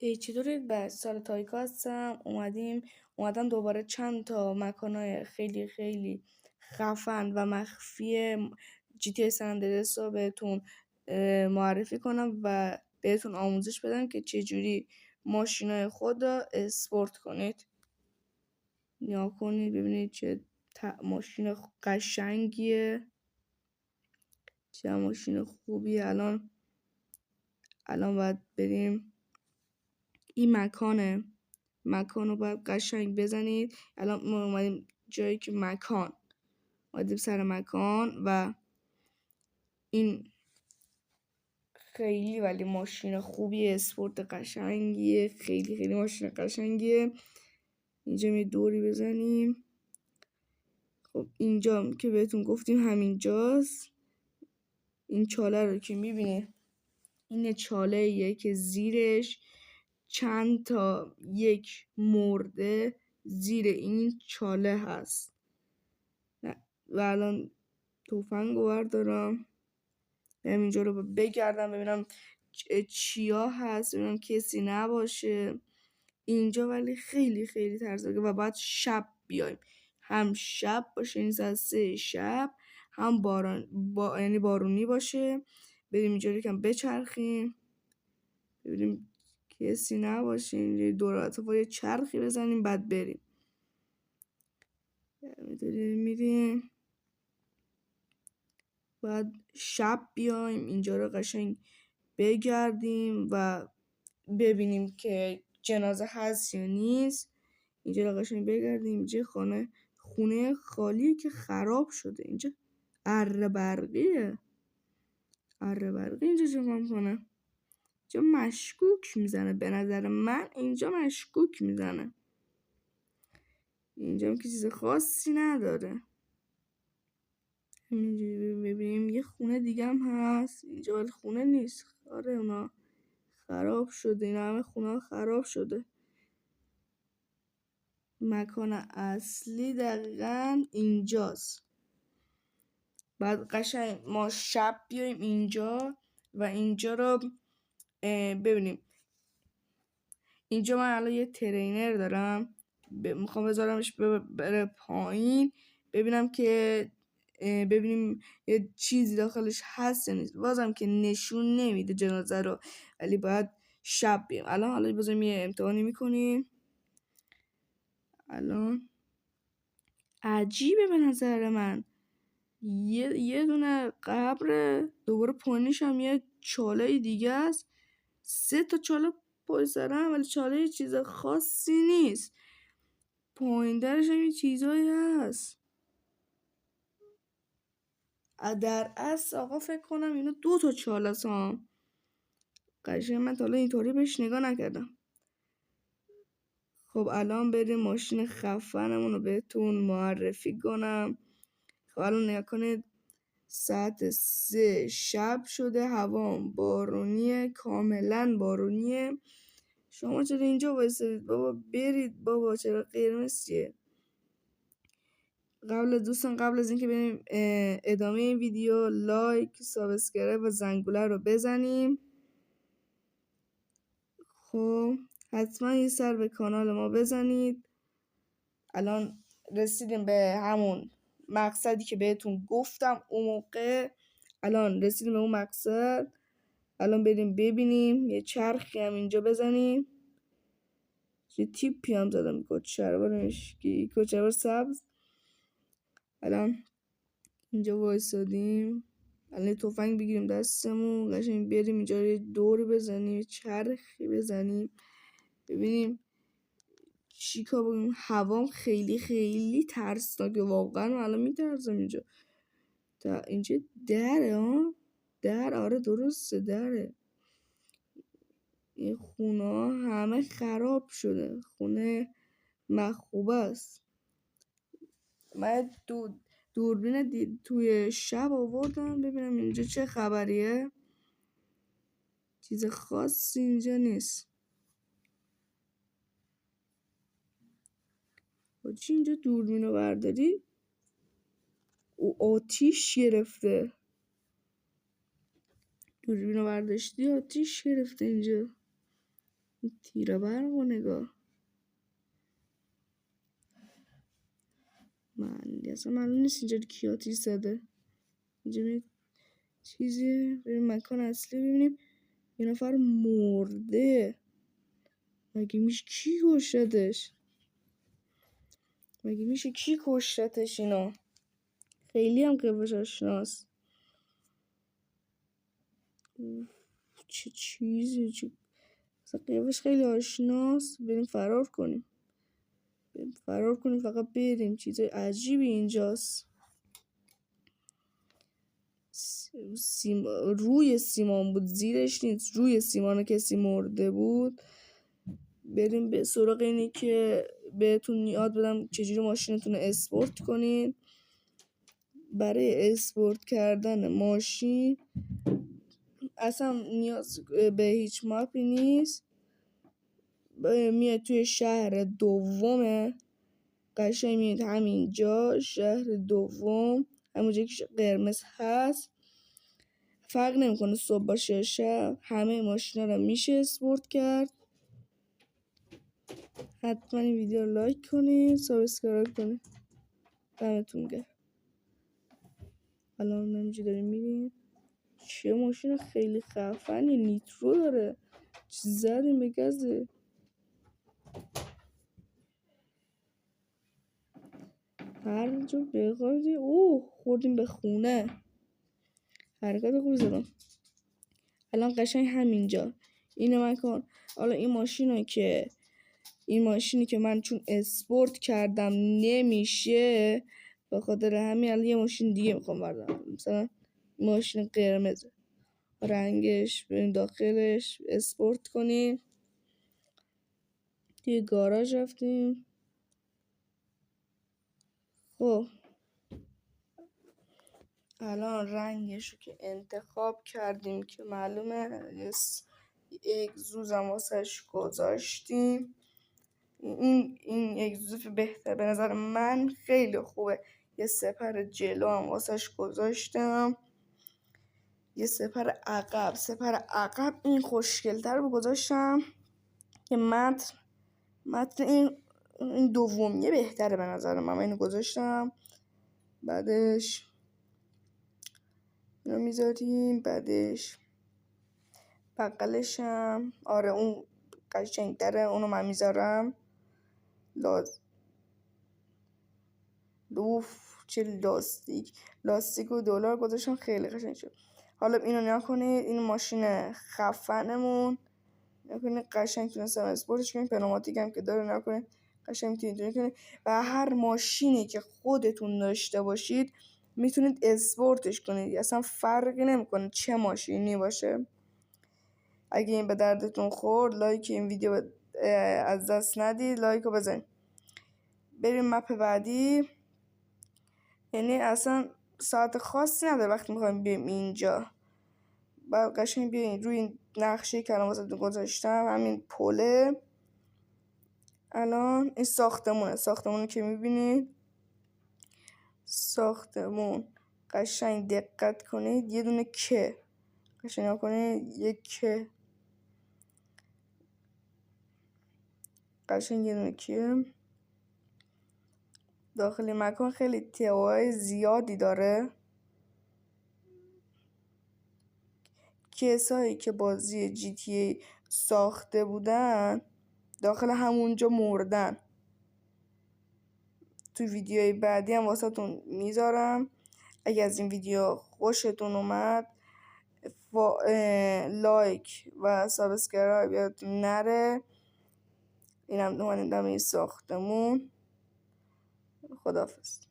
چطوری؟ به سال تایکا هستم. اومدم دوباره چند تا مکانای خیلی خیلی خفن و مخفی جی تی سن اندرس رو بهتون معرفی کنم و بهتون آموزش بدم که چجوری ماشینای خود را اسپورت کنید. نیا کنید ببینید چه ماشین قشنگیه، چه ماشین خوبیه. الان باید بریم این مکان رو باید قشنگ بزنید. الان ما اومدیم جایی که اومدیم سر مکان و این خیلی ولی ماشین خوبیه، اسپورت قشنگیه، خیلی خیلی ماشین قشنگیه. اینجا می دوری بزنیم. خب اینجا که بهتون گفتیم همینجاست. این چاله رو که میبینه، این چاله که زیرش چند تا یک مرده زیر این چاله هست و الان تفنگ رو بردارم اینجا رو بگردم ببینم چیا هست، ببینم کسی نباشه اینجا. ولی خیلی خیلی ترسناکه و باید شب بیایم، هم شب باشه، این ساعت 3 شب، هم یعنی بارونی باشه. بریم اینجا رو یکم بچرخیم ببینیم کسی نباشه، اینجا دور اطراف یه چرخی بزنیم بعد بریم. میریم بعد شب بیایم اینجا رو قشنگ بگردیم و ببینیم که جنازه هست یا نیست. اینجا رو قشنگ بگردیم. اینجا خونه خالیه که خراب شده. اینجا اره برقیه اینجا چه کنه؟ اینجا مشکوک میزنه، به نظر من اینجا مشکوک میزنه. اینجا هم که چیز خاصی نداره. اینجوری ببینیم یه خونه دیگه هم هست اینجا، ولی خونه نیست. آره اونا خراب شده، این همه خونه ها خراب شده. مکان اصلی دقیقا اینجاست. بعد قشنگ ما شب بیایم اینجا و اینجا رو ببینیم. اینجا من الان یه ترینر دارم، میخوام بذارمش بره پایین ببینم که ببینیم یه چیزی داخلش هست یا نیست. بازم که نشون نمیده جنازه رو، ولی باید شب بیایم. حالا بذاریم یه امتحانی میکنیم. الان عجیبه به نظر من، یه دونه قبر، دوباره پایینش هم یه چاله دیگه است. 3 تا چاله پای سرم، ولی چاله چیز خاصی نیست. پایین درش هم یه چیزایی هست. در اصل آقا فکر کنم اینا 2 تا چاله هم. قشنگ من تا حالا اینطوری بهش نگاه نکردم. خب الان بریم ماشین خفنمون رو بهتون معرفی کنم. خب الان نگاه کنید، ساعت 3 شب شده، هوا بارونیه، کاملا بارونیه. شما چرا اینجا وایسادید بابا؟ برید بابا، چرا قرمز چیه؟ قبل از اینکه بریم ادامه این ویدیو، لایک، سابسکرایب و زنگوله رو بزنیم. خب حتما یه سر به کانال ما بزنید. الان رسیدیم به همون مقصدی که بهتون گفتم اون موقع. الان رسیدیم به اون مقصد. الان بریم ببینیم، یه چرخی هم اینجا بزنیم. یه تیپی هم زدم، کچلوار سبز. الان اینجا وایسادیم. الان تفنگ بگیریم دستمون، قشنگ بریم اینجا یه دوری بزنیم، چرخی بزنیم ببینیم چی کار بکنیم. هوام خیلی خیلی ترسناکه واقعا. من الان میترسم. اینجا دره در، آره درسته دره. این خونه ها همه خراب شده، خونه مخوبه است. من دوربین توی شب آوردم ببینم اینجا چه خبریه. چیز خاصی اینجا نیست. چی اینجا دوربین رو برداری او آتیش گرفته. دوربین رو برداشتی آتیش گرفته اینجا. تیره برق و نگاه. اصلا معلوم نیست اینجا کی آتیش زده. اینجا چیزی بریم مکان اصلی ببینیم. یه نفر مرده. مگه میشه کی کشتش؟ اینو؟ خیلی هم قیافش آشناست. چه چیزی اصلا قیافش خیلی آشناست. بریم فرار کنیم فقط بریم. چیزای عجیبی اینجاست. روی سیمان بود، زیرش نیست. روی سیمان کسی مرده بود. بریم به سراغ اینی که بهتون یاد بدم چجوری ماشینتون رو اسپورت کنین. برای اسپورت کردن ماشین اصلا نیاز به هیچ ماپی نیست. میاد توی شهر دومه، قشنگ میاد همینجا شهر دوم، همونجا که قرمز هست. فرق نمیکنه صبح باشه یا شب، همه ماشینا رو میشه اسپورت کرد. حتما این ویدیو رو لایک کنید، سابسکرایب کنید. دمتون گرم. الان همینجوری داریم میریم. چه ماشین خیلی خفنی، نیترو داره. چی زدیم به گازه. هر جا بخوردی. خوردیم به خونه. حرکت خوبی زدم. الان قشنگ همینجا اینو مکن. حالا این ماشینی که من چون اسپورت کردم نمیشه، به خاطر همین الان یه ماشین دیگه میخوام بردارم. مثلا ماشین قرمزه، رنگش بریم داخلش اسپورت کنیم. توی گاراژ رفتیم. خب الان رنگش رو که انتخاب کردیم که معلومه، اگزوز هم واسش گذاشتیم. این اگزوز بهتر به نظر من خیلی خوبه. یه سپر جلو هم واسش گذاشتم، یه سپر عقب این خوشگل‌تر رو گذاشتم که متن این دومیه بهتره به نظر من. اینو گذاشتم. بعدش اینو میذاریم. بعدش بغلشم اون قشنگ‌تره، اونو من میذارم. چه لاستیک و دلار گذاشتم، خیلی قشنگ شد. حالا اینو نگاه کنید، این ماشین خفنمون نگاه کنید، قشنگ تونستم اسپورتش کنید. پنوماتیک هم که داره نگاه کنید، قشنگ میتونید کنید. و هر ماشینی که خودتون داشته باشید میتونید اسپورتش کنید، اصلا فرقی نمیکنه چه ماشینی باشه. اگه این به دردتون خورد، لایک این ویدیو از دست ندید، لایک رو بزنید. بریم مپ بعدی. یعنی اصلا ساعت خاصی نداره وقتی میخوایم بیایم اینجا. بعد قشنگ بیاین روی این نقشه که الان واسه گذاشتم، همین پله. الان این ساختمونه که میبینید، ساختمون قشنگ دقت کنید. یه دونه که قشنگ کنید، یک قشنگ یه دونه که داخل مکان خیلی تئوهای زیادی داره. کسایی که بازی جی تی ای ساخته بودن داخل همونجا مردن. تو ویدیوهای بعدی هم واسهتون میذارم. اگه از این ویدیو خوشتون اومد، لایک و سابسکرایب یادتون نره. اینم دومانیدم این ساختمون. خداحافظ.